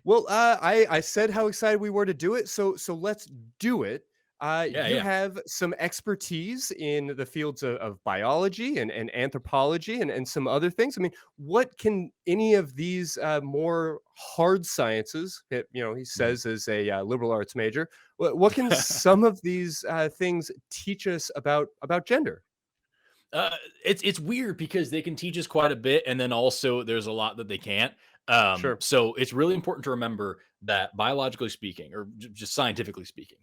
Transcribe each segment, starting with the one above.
Well, I said how excited we were to do it, so let's do it. Yeah, You yeah. have some expertise in the fields of biology and anthropology and some other things. I mean, what can any of these more hard sciences, he Mhm. says as a liberal arts major, what can some of these things teach us about gender? Uh, it's weird because they can teach us quite a bit, and then also there's a lot that they can't. Sure. So it's really important to remember that biologically speaking, or just scientifically speaking,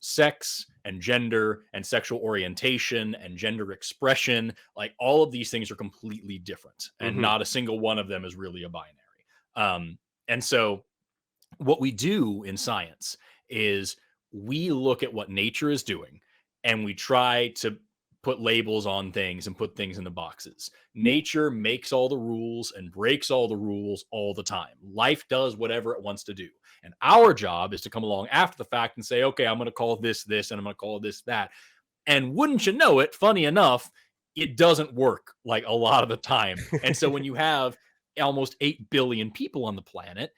sex and gender and sexual orientation and gender expression, like all of these things are completely different, and Hmm. not a single one of them is really a binary. And so what we do in science is we look at what nature is doing and we try to put labels on things and put things into boxes. Nature makes all the rules and breaks all the rules all the time. Life does whatever it wants to do. And our job is to come along after the fact and say, okay, I'm going to call this this and I'm going to call this that. And wouldn't you know it, funny enough, it doesn't work like a lot of the time. And so when you have almost 8 billion people on the planet,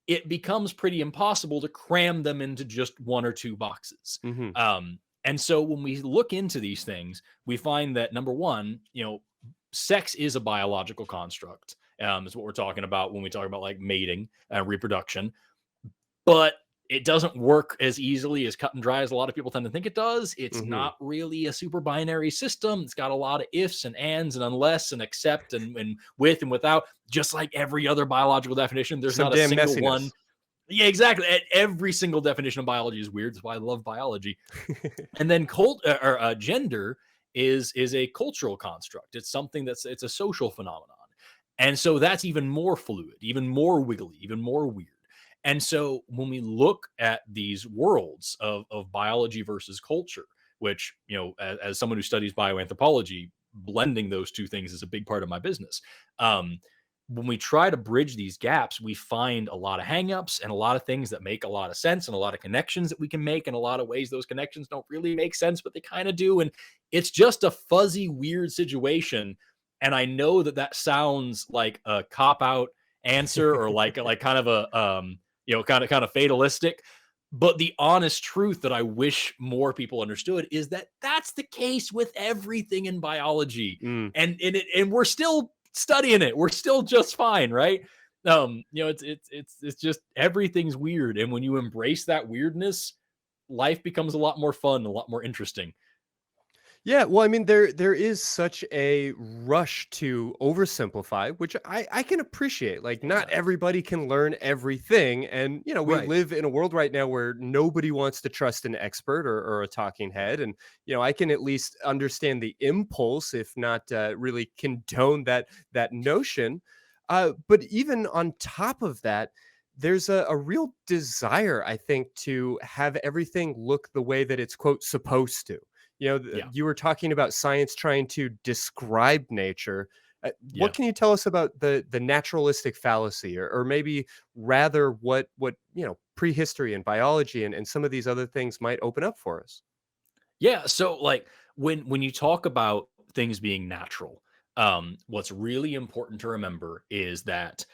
it becomes pretty impossible to cram them into just one or two boxes. Hmm. And so when we look into these things, we find that number one, sex is a biological construct. Is what we're talking about when we talk about like mating, reproduction, but it doesn't work as easily as cut and dry as a lot of people tend to think it does. It's Hmm. not really a super binary system. It's got a lot of ifs and ands and unless and except and with and without, just like every other biological definition. There's Some not a damn single one. messiness. Yeah, exactly. Every single definition of biology is weird. That's why I love biology. And then gender is a cultural construct. It's something it's a social phenomenon. And so that's even more fluid, even more wiggly, even more weird. And so when we look at these worlds of biology versus culture, which, as someone who studies bioanthropology, blending those two things is a big part of my business. When we try to bridge these gaps, we find a lot of hangups and a lot of things that make a lot of sense and a lot of connections that we can make in a lot of ways. Those connections don't really make sense, but they kind of do. And it's just a fuzzy, weird situation. And I know that that sounds like a cop out answer or like kind of a kind of fatalistic. But the honest truth that I wish more people understood is that that's the case with everything in biology, Mm. and we're still studying it. We're still just fine, right? It's just everything's weird, and when you embrace that weirdness, life becomes a lot more fun, a lot more interesting. Yeah, well, I mean, there is such a rush to oversimplify, which I can appreciate. Like, not Yeah, everybody can learn everything, and we right. live in a world right now where nobody wants to trust an expert or a talking Yeah, head, and I can at least understand the impulse, if not really condone that notion. But even on top of that, there's a real desire, I think, to have everything look the way that it's quote supposed to. yeah, You were talking about science trying to describe nature. yeah. What can you tell us about the naturalistic fallacy, or maybe rather what prehistory and biology and some of these other things might open up for us? Yeah, so, like, when you talk about things being natural, what's really important to remember is that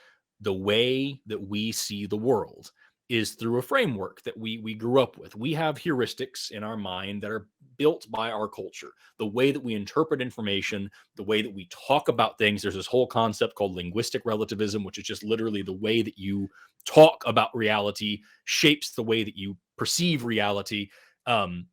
the way that we see the world is through a framework that we grew up with. We have heuristics in our mind that are built by our culture. The way that we interpret information, the way that we talk about things. There's this whole concept called linguistic relativism, which is just literally the way that you talk about reality shapes the way that you perceive reality. Um,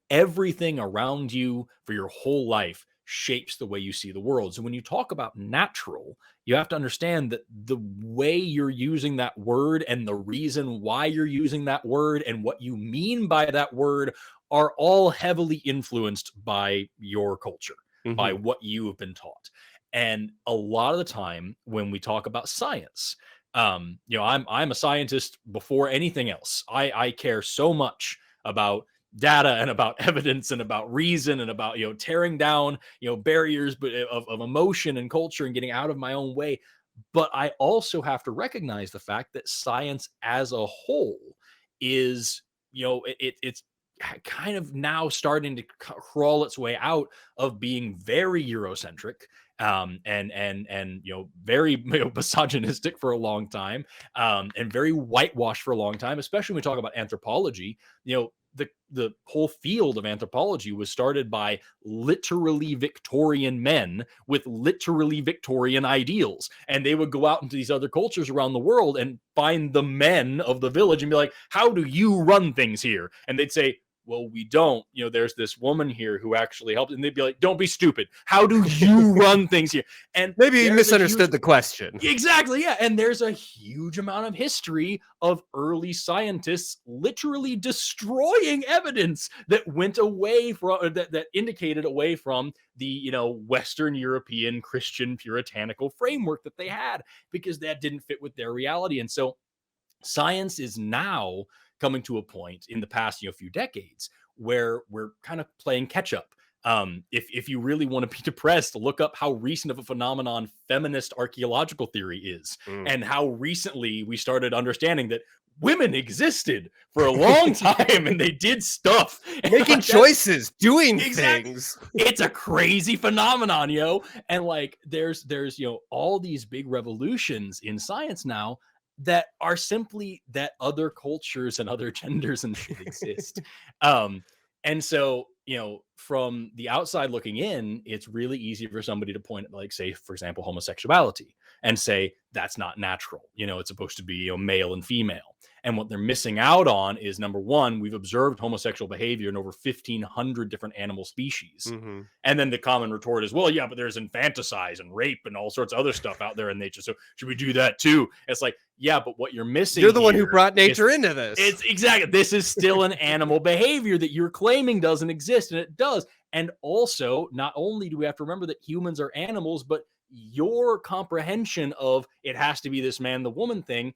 Everything around you for your whole life shapes the way you see the world. So when you talk about natural, you have to understand that the way you're using that word and the reason why you're using that word and what you mean by that word are all heavily influenced by your culture, by Hmm. what you have been taught. And a lot of the time when we talk about science, I'm a scientist before anything else. I care so much about data and about evidence and about reason and about tearing down barriers but of emotion and culture and getting out of my own way. But I also have to recognize the fact that science as a whole is it's kind of now starting to crawl its way out of being very Eurocentric and very misogynistic for a long time, and very whitewashed for a long time, especially when we talk about anthropology. The whole field of anthropology was started by literally Victorian men with literally Victorian ideals. And they would go out into these other cultures around the world and find the men of the village and be like, how do you run things here? And they'd say, well, we don't. There's this woman here who actually helped. And they'd be like, don't be stupid. How do you run things here? And maybe you misunderstood the question. Exactly, yeah. And there's a huge amount of history of early scientists literally destroying evidence that went away from that indicated away from the Western European Christian puritanical framework that they had, because that didn't fit with their reality. And so science is now coming to a point in the past few decades where we're kind of playing catch up. If you really want to be depressed, look up how recent of a phenomenon feminist archaeological theory is, and how recently we started understanding that women existed for a long time and they did stuff, making choices, doing things. It's a crazy phenomenon, and there's all these big revolutions in science now that are simply that other cultures and other genders and shit exist. And so, from the outside looking in, it's really easy for somebody to point at, say, for example, homosexuality, and say that's not natural. It's supposed to be male and female. And what they're missing out on is, number one, we've observed homosexual behavior in over 1,500 different animal species. Mm-hmm. And then the common retort is, well, yeah, but there's infanticide and rape and all sorts of other stuff out there in nature. So should we do that too? It's like, yeah, but what you're missing, you're the one who brought nature into this. It's exactly, this is still an animal behavior that you're claiming doesn't exist, and it does. And also, not only do we have to remember that humans are animals, but your comprehension of it has to be this man, the woman thing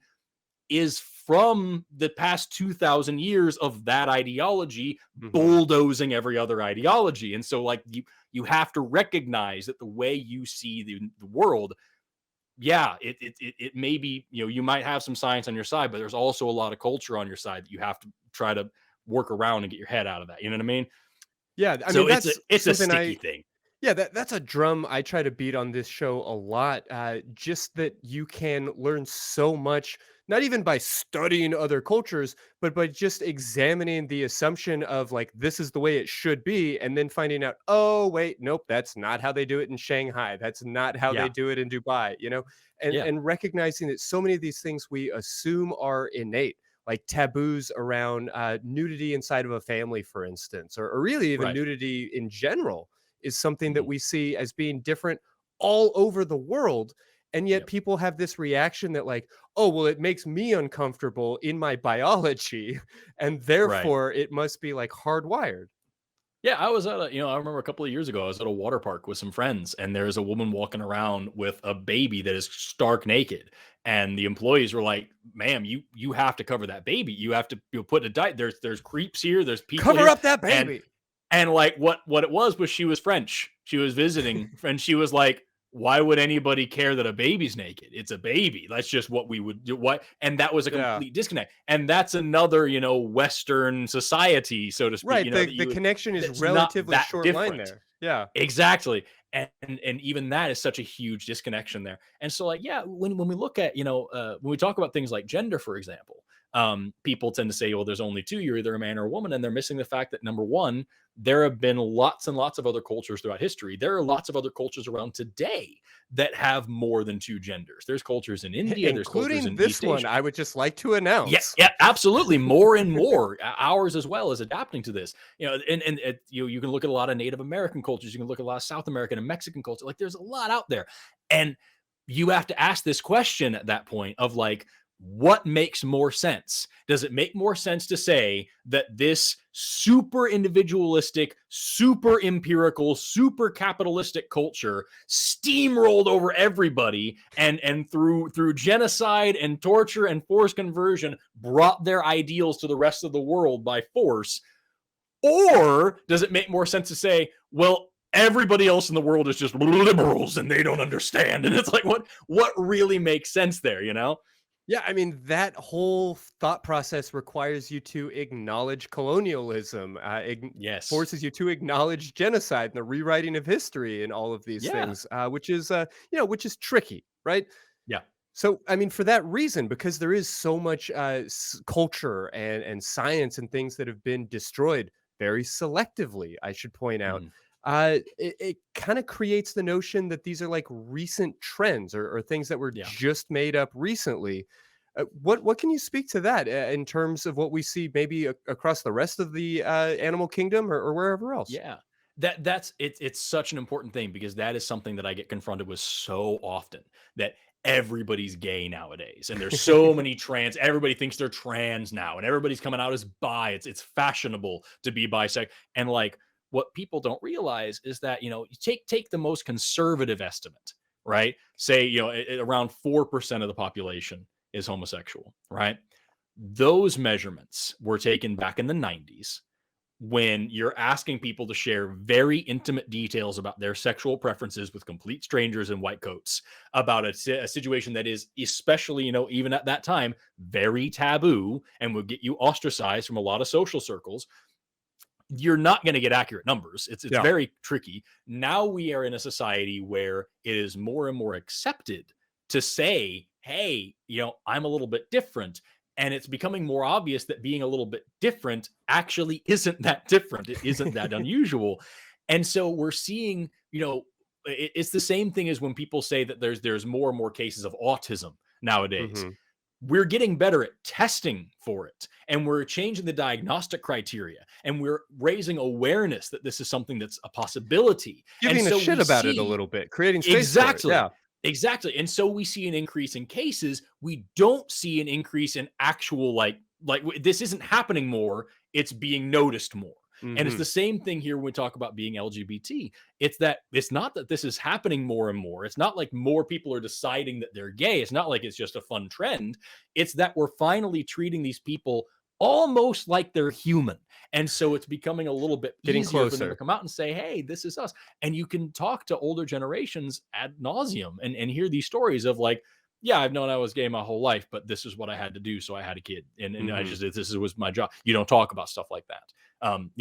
is from the past 2,000 years of that ideology bulldozing every other ideology. And so you have to recognize that the way you see the world, yeah, it may be, you might have some science on your side, but there's also a lot of culture on your side that you have to try to work around and get your head out of that. You know what I mean? Yeah. I mean, that's it's a sticky thing. Yeah, that's a drum I try to beat on this show a lot. Just that you can learn so much, not even by studying other cultures, but by just examining the assumption of this is the way it should be, and then finding out, oh, wait, nope, that's not how they do it in Shanghai. That's not how they do it in Dubai, and recognizing that so many of these things we assume are innate, like taboos around nudity inside of a family, for instance, or really even nudity in general, is something that we see as being different all over the world. And yet people have this reaction that oh, well, it makes me uncomfortable in my biology, and therefore it must be hardwired. Yeah, I was at I remember a couple of years ago, I was at a water park with some friends, and there's a woman walking around with a baby that is stark naked. And the employees were like, ma'am, you have to cover that baby. You have to put a diet. There's creeps here. There's people cover here. Up that baby. And what it was she was French. She was visiting and she was like, why would anybody care that a baby's naked? It's a baby. That's just what we would do. And that was a complete disconnect. And that's another, Western society, so to speak. Right. The connection is relatively short line there. Yeah, exactly. And even that is such a huge disconnection there. And so when we look at, when we talk about things like gender, for example, people tend to say, well, there's only two, you're either a man or a woman. And they're missing the fact that, number one, there have been lots and lots of other cultures throughout history. There are lots of other cultures around today that have more than two genders. There's cultures in India, there's cultures in this East one, Asia. I would just like to announce. Yeah, absolutely. More and more, ours as well, is adapting to this. And you can look at a lot of Native American cultures. You can look at a lot of South American and Mexican culture. There's a lot out there. And you have to ask this question at that point of what makes more sense? Does it make more sense to say that this super individualistic, super empirical, super capitalistic culture steamrolled over everybody and through genocide and torture and forced conversion brought their ideals to the rest of the world by force? Or does it make more sense to say, well, everybody else in the world is just liberals and they don't understand? And it's what really makes sense there, Yeah, I mean, that whole thought process requires you to acknowledge colonialism, Yes. forces you to acknowledge genocide and the rewriting of history and all of these Yeah. things, which is tricky, right? Yeah. So, I mean, for that reason, because there is so much culture and science and things that have been destroyed very selectively, I should point out. Mhm. It kind of creates the notion that these are like recent trends or things that were Yeah. just made up recently. What can you speak to that in terms of what we see maybe across the rest of the animal kingdom or wherever else? Yeah. That's it's such an important thing because that is something that I get confronted with so often, that everybody's gay nowadays and there's so many trans, everybody thinks they're trans now and everybody's coming out as bi. It's fashionable to be bisexual. And like what people don't realize is that, you take the most conservative estimate, right? Say, around 4% of the population is homosexual, right? Those measurements were taken back in the 90s when you're asking people to share very intimate details about their sexual preferences with complete strangers in white coats about a situation that is, especially, even at that time, very taboo and would get you ostracized from a lot of social circles. You're not going to get accurate numbers. It's Yeah. very tricky. Now we are in a society where it is more and more accepted to say, hey, I'm a little bit different. And it's becoming more obvious that being a little bit different actually isn't that different. It isn't that unusual. And so we're seeing, it's the same thing as when people say that there's more and more cases of autism nowadays. Hmm. We're getting better at testing for it, and we're changing the diagnostic criteria, and we're raising awareness that this is something that's a possibility. And Giving a so shit we about it a see. little bit, creating space for it. Exactly. Yeah. Exactly. And so we see an increase in cases. We don't see an increase in actual this isn't happening more, it's being noticed more. And it's Hmm. the same thing here when we talk about being LGBT. It's not that this is happening more and more. It's not like more people are deciding that they're gay. It's not like it's just a fun trend. It's that we're finally treating these people almost like they're human. And so it's becoming a little bit Getting easier for them to closer. come out and say, hey, this is us. And you can talk to older generations ad nauseum and hear these stories of like, yeah, I've known I was gay my whole life, but this is what I had to do. So I had a kid. And I Hmm. just, was my job. You don't talk about stuff like that. And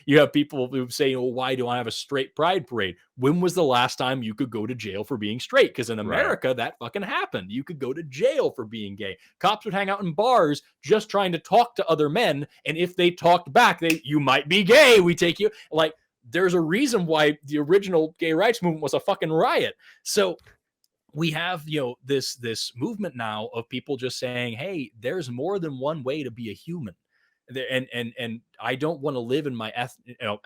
you have people who say, well, why do I have a straight pride parade? When was the last time you could go to jail for being straight? Because in Right. America, that fucking happened. You could go to jail for being gay. Cops would hang out in bars just trying to talk to other men. And if they talked back, you might be gay. We take you. Like, there's a reason why the original gay rights movement was a fucking riot. So we have, this movement now of people just saying, hey, there's more than one way to be a human. And I don't want to live in my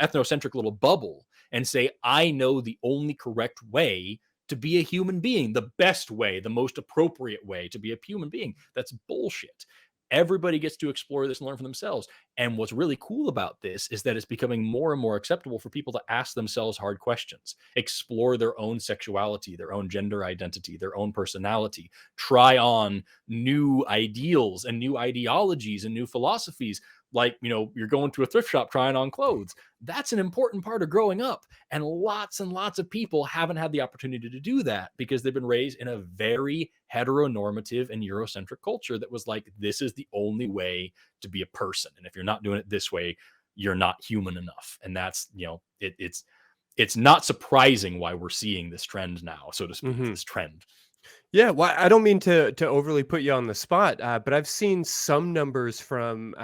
ethnocentric little bubble and say I know the only correct way to be a human being, the best way, the most appropriate way to be a human being. That's bullshit. Everybody gets to explore this and learn for themselves. And what's really cool about this is that it's becoming more and more acceptable for people to ask themselves hard questions, explore their own sexuality, their own gender identity, their own personality, try on new ideals and new ideologies and new philosophies. Like, you're going to a thrift shop trying on clothes. That's an important part of growing up. And lots of people haven't had the opportunity to do that because they've been raised in a very heteronormative and Eurocentric culture that was like, this is the only way to be a person. And if you're not doing it this way, you're not human enough. And that's, it's not surprising why we're seeing this trend now, so to speak, Hmm. this trend. Yeah, well, I don't mean to overly put you on the spot, but I've seen some numbers from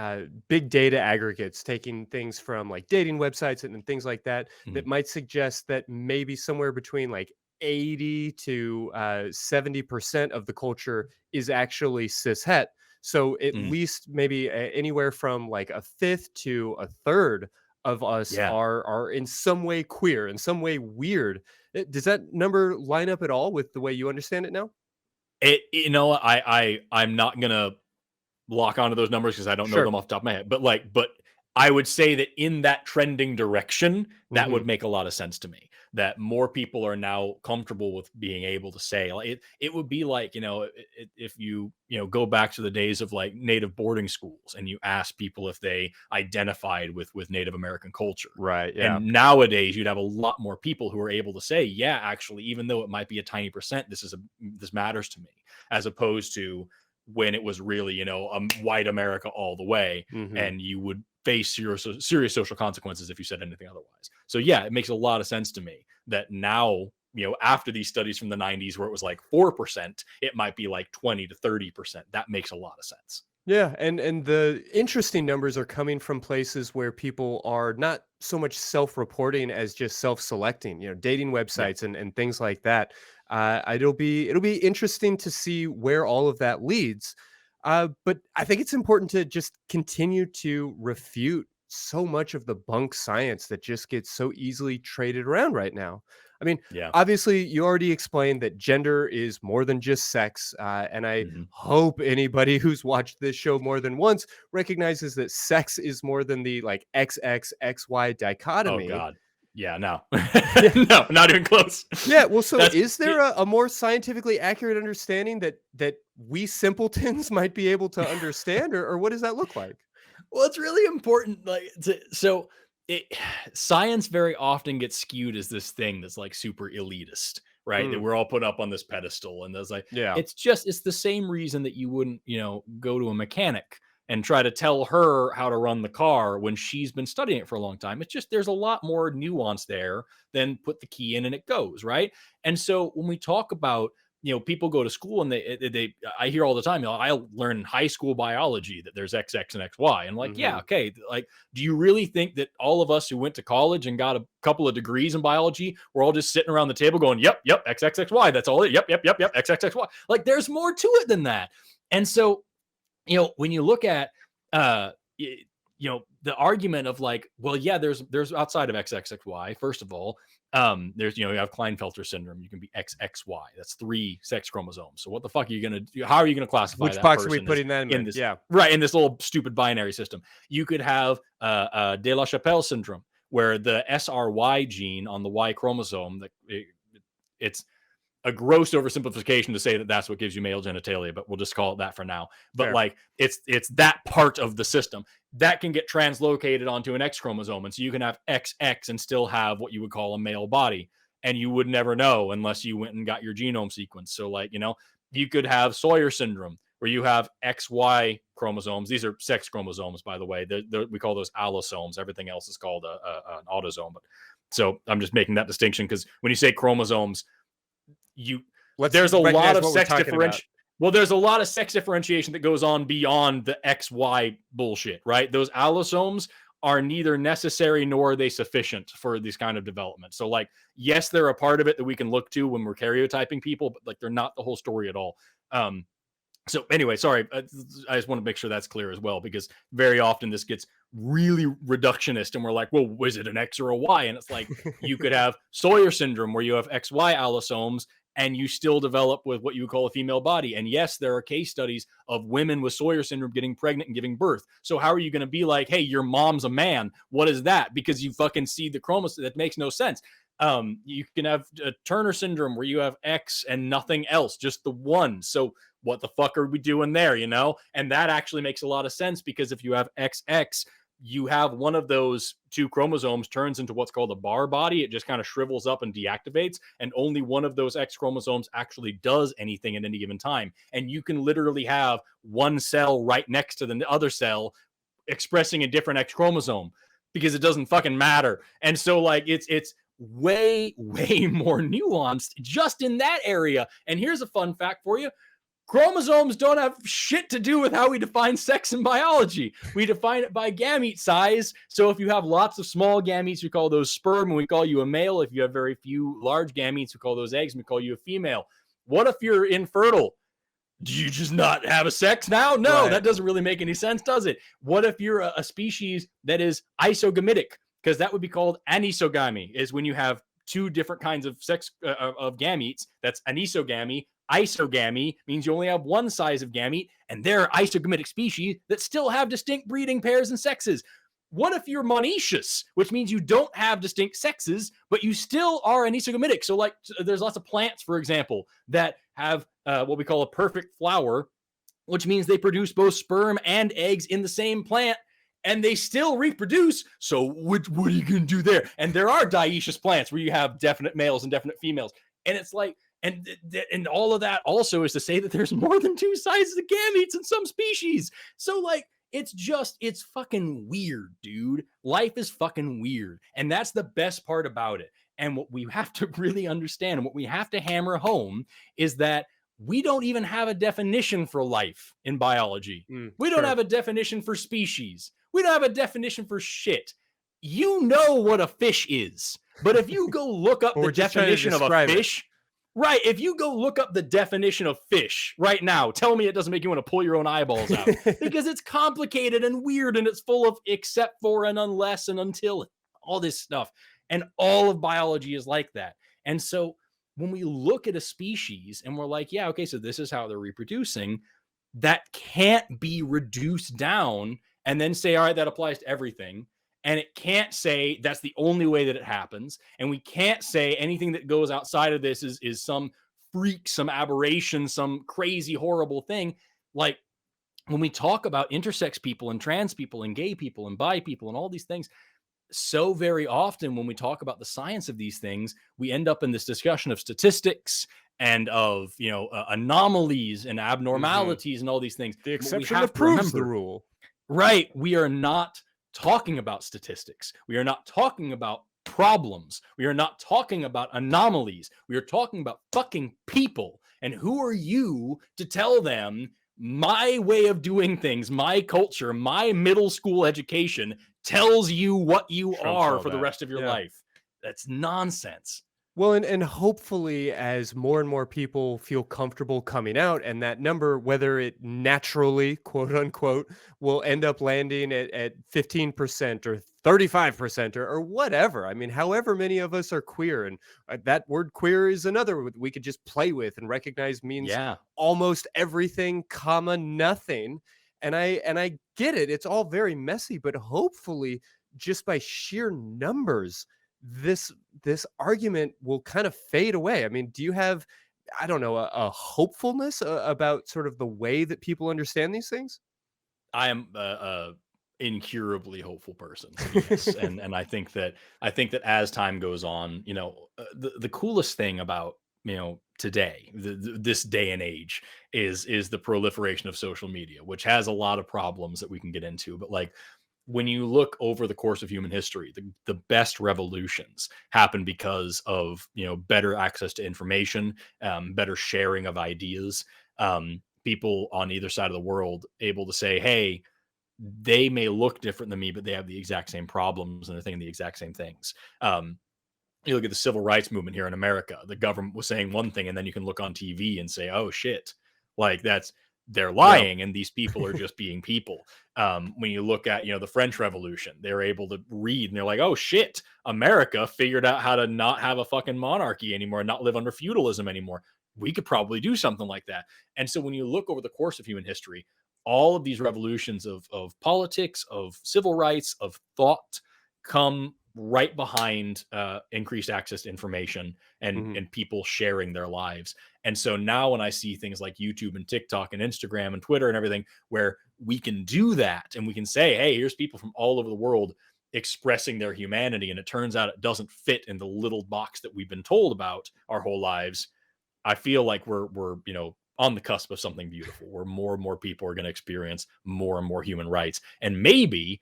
big data aggregates taking things from like dating websites and things like that that Mhm. might suggest that maybe somewhere between like 80 to 70% of the culture is actually cishet. So at Mhm. least maybe anywhere from like a fifth to a third of us Yeah. are in some way queer, in some way weird. Does that number line up at all with the way you understand it now? I'm not gonna lock onto those numbers because I don't know Sure. them off the top of my head. But I would say that in that trending direction, that would Mhm. make a lot of sense to me. that more people are now comfortable with being able to say. Like it would be like, if you go back to the days of like native boarding schools and you ask people if they identified with Native American culture. Right. Yeah. And nowadays you'd have a lot more people who are able to say, yeah, actually, even though it might be a tiny percent, this matters to me, as opposed to when it was really, white America all the way, Hmm. and you would face serious social consequences if you said anything otherwise. So yeah, it makes a lot of sense to me that now, after these studies from the 90s where it was like 4%, it might be like 20 to 30%. That makes a lot of sense. Yeah, and the interesting numbers are coming from places where people are not so much self-reporting as just self-selecting, dating Yeah. websites and things like that. It'll be interesting to see where all of that leads. But I think it's important to just continue to refute so much of the bunk science that just gets so easily traded around right now. I mean, Yeah. obviously, you already explained that gender is more than just sex, and I Hmm. hope anybody who's watched this show more than once recognizes that sex is more than the like XXXY Oh dichotomy. God. Yeah. No. Yeah. No. Not even close. Yeah, well, so That's is there it. a more scientifically accurate understanding that we simpletons might be able to understand, or what does that look like? Well, it's really important. So it science very often gets skewed as this thing that's like super elitist, right? That Mm, we're all put up on this pedestal, and there's like yeah, it's the same reason that you wouldn't go to a mechanic and try to tell her how to run the car when she's been studying it for a long time. It's just there's a lot more nuance there than put the key in and it goes, right? And so when we talk about people go to school and they I hear all the time, I learn in high school biology that there's XX and XY. And I'm like, yeah, mhm. okay. Like, do you really think that all of us who went to college and got a couple of degrees in biology, we're all just sitting around the table going, yep, yep, XXXY. That's all it. Yep, yep, yep, yep, XXXY. Like, there's more to it than that. And so when you look at the argument of like, well, yeah, there's outside of XXXY. First of all, there's you have Klinefelter syndrome. You can be XXY. That's 3 sex chromosomes. So what the fuck are you gonna do? How are you gonna classify Which that box are we person as putting them in in? this Yeah, right in this little stupid binary system? You could have De La Chapelle syndrome, where the SRY gene on the Y chromosome it's a gross oversimplification to say that that's what gives you male genitalia, but we'll just call it that for now. But fair. like it's that part of the system that can get translocated onto an X chromosome, and so you can have XX and still have what you would call a male body, and you would never know unless you went and got your genome sequence. So like you could have Sawyer syndrome where you have XY chromosomes. These are sex chromosomes, by the way. We call those allosomes. Everything else is called an autosome. But so I'm just making that distinction because when you say chromosomes, you Let's there's a lot recognize of what we're sex talking about. differentiation. Well, there's a lot of sex differentiation that goes on beyond the XY bullshit, right? Those allosomes are neither necessary nor are they sufficient for this kind of development. So, like, yes, they're a part of it that we can look to when we're karyotyping people, but like they're not the whole story at all. Um, so anyway, sorry, I just want to make sure that's clear as well, because very often this gets really reductionist and we're like, well, was it an X or a Y? And it's like, you could have Sawyer syndrome where you have XY allosomes and you still develop with what you would call a female body. And yes, there are case studies of women with Sawyer syndrome getting pregnant and giving birth. So how are you going to be like, hey, your mom's a man? What is that? Because you fucking see the chromosome. That makes no sense. You can have Turner syndrome where you have X and nothing else, just the one. So what the fuck are we doing there, And that actually makes a lot of sense, because if you have XX, you have one of those 2 chromosomes turns into what's called a bar body. It just kind of shrivels up and deactivates, and only one of those X chromosomes actually does anything at any given time. And you can literally have one cell right next to the other cell expressing a different X chromosome because it doesn't fucking matter. And so like it's way more nuanced just in that area. And here's a fun fact for you. Chromosomes don't have shit to do with how we define sex in biology. We define it by gamete size. So if you have lots of small gametes, we call those sperm and we call you a male. If you have very few large gametes, we call those eggs and we call you a female. What if you're infertile? Do you just not have a sex now? No, Right. that doesn't really make any sense, does it? What if you're a species that is isogamitic? Because that would be called anisogamy, is when you have 2 different kinds of sex of gametes. That's anisogamy. Isogamy means you only have one size of gamete, and there are isogamitic species that still have distinct breeding pairs and sexes. What if you're monoecious, which means you don't have distinct sexes, but you still are anisogamitic? So, like, there's lots of plants, for example, that have what we call a perfect flower, which means they produce both sperm and eggs in the same plant, and they still reproduce. So, what are you going to do there? And there are dioecious plants where you have definite males and definite females, and it's like, and all of that also is to say that there's more than two sizes of gametes in some species. So, like, it's fucking weird, dude. Life is fucking weird. And that's the best part about it. And what we have to really understand and what we have to hammer home is that we don't even have a definition for life in biology. We don't Sure. have a definition for species. We don't have a definition for shit. You know what a fish is. But if you go look up the definition of a fish, right, if you go look up the definition of fish right now, tell me it doesn't make you want to pull your own eyeballs out, because it's complicated and weird and it's full of except for and unless and until, all this stuff. And all of biology is like that. And so when we look at a species and we're like, yeah, okay, so this is how they're reproducing, that can't be reduced down and then say, all right, that applies to everything. And it can't say that's the only way that it happens. And we can't say anything that goes outside of this is some freak, some aberration, some crazy, horrible thing. Like, when we talk about intersex people and trans people and gay people and bi people and all these things, so very often when we talk about the science of these things, we end up in this discussion of statistics and of, anomalies and abnormalities and all these things. The What we exception have that to proves the remember, rule. right? We are not talking about statistics. We are not talking about problems. We are not talking about anomalies. We are talking about fucking people. And who are you to tell them my way of doing things, my culture, my middle school education tells you what you Trumps are all for the that. rest of your Yeah. life? That's nonsense. Well, and hopefully, as more and more people feel comfortable coming out, and that number, whether it naturally, quote unquote, will end up landing at 15% or 35% or whatever. I mean, however many of us are queer, and that word queer is another we could just play with and recognize means Yeah. almost everything, comma, nothing. And I get it. It's all very messy, but hopefully, just by sheer numbers, this argument will kind of fade away. I mean, do you have, I don't know, a hopefulness about sort of the way that people understand these things? I am a incurably hopeful person. So yes, and I think that as time goes on, the coolest thing about today, this day and age, is the proliferation of social media, which has a lot of problems that we can get into. But, like, when you look over the course of human history, the best revolutions happen because of better access to information, better sharing of ideas. People on either side of the world able to say, hey, they may look different than me, but they have the exact same problems and they're thinking the exact same things. You look at the civil rights movement here in America, the government was saying one thing, and then you can look on TV and say, oh shit, like they're Yeah. lying, and these people are just being people. When you look at, the French Revolution, they're able to read and they're like, oh shit, America figured out how to not have a fucking monarchy anymore, not live under feudalism anymore. We could probably do something like that. And so when you look over the course of human history, all of these revolutions of politics, of civil rights, of thought come right behind increased access to information and Mhm. and people sharing their lives. And so now when I see things like YouTube and TikTok and Instagram and Twitter and everything where we can do that and we can say, hey, here's people from all over the world expressing their humanity, and it turns out it doesn't fit in the little box that we've been told about our whole lives, I feel like we're on the cusp of something beautiful, where more and more people are going to experience more and more human rights. And maybe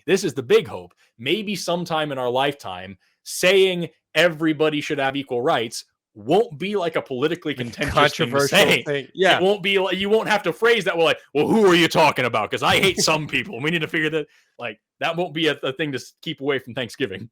this is the big hope. Maybe sometime in our lifetime, saying everybody should have equal rights won't be like a politically contentious thing to Controversial say. thing. It Yeah. won't be like, you won't have to phrase that. Well, like, well, who are you talking about? Because I hate some people. We need to figure that, like, that won't be a thing to keep away from Thanksgiving.